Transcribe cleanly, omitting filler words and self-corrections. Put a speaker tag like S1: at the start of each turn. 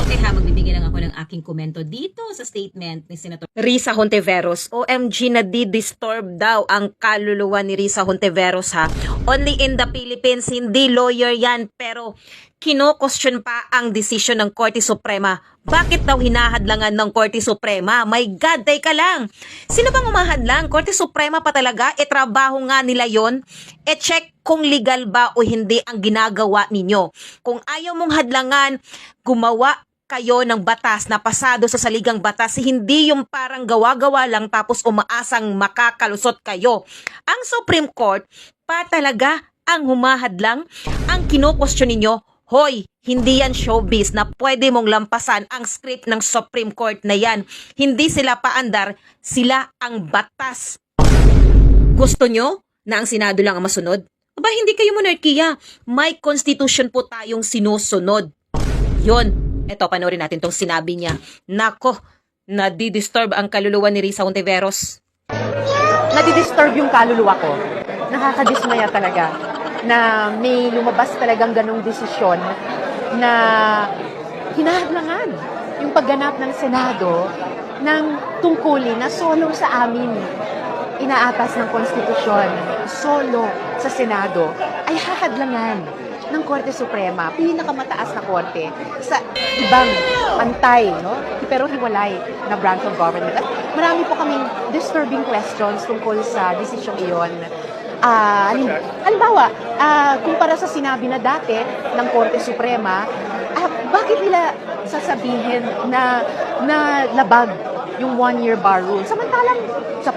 S1: Okay ha, magbibigay lang ako ng aking komento dito sa statement ni Senator Risa Hontiveros. OMG, nadi-disturb daw ang kaluluwa ni Risa Hontiveros ha. Only in the Philippines, hindi lawyer yan, pero kino-question pa ang desisyon ng Korte Suprema. Bakit daw hinahadlangan ng Korte Suprema? My God, teka lang. Sino bang umahadlang? Korte Suprema pa talaga? E trabaho nga nila yon. E check kung legal ba o hindi ang ginagawa ninyo. Kung ayaw mong hadlangan, gumawa kayo ng batas na pasado sa saligang batas, hindi yung parang gawa-gawa lang tapos umaasang makakalusot kayo. Ang Supreme Court pa talaga ang humahadlang. Ang kino-question ninyo, hoy, hindi yan showbiz na pwede mong lampasan ang script ng Supreme Court na yan. Hindi sila paandar, sila ang batas. Gusto nyo na ang Senado lang ang masunod? Aba, hindi kayo monarkiya. May constitution po tayong sinusunod. Yon. Eto, panoorin natin tong sinabi niya. Nako, nadi-disturb ang kaluluwa ni Risa Hontiveros.
S2: Nadi-disturb yung kaluluwa ko. Nakakadismaya talaga na may lumabas talagang ganong desisyon na hinahadlangan yung pagganap ng Senado ng tungkulin na solo sa amin inaatas ng konstitusyon, solo sa Senado, ay hahadlangan ng Korte Suprema, pinakamataas na korte sa ibang pantay, no? Pero hiwalay na branch of government. At marami po kaming disturbing questions tungkol sa desisyon iyon. Halimbawa, kumpara sa sinabi na dati ng Korte Suprema, bakit nila sasabihin na labag yung one-year bar rule? Samantalang sa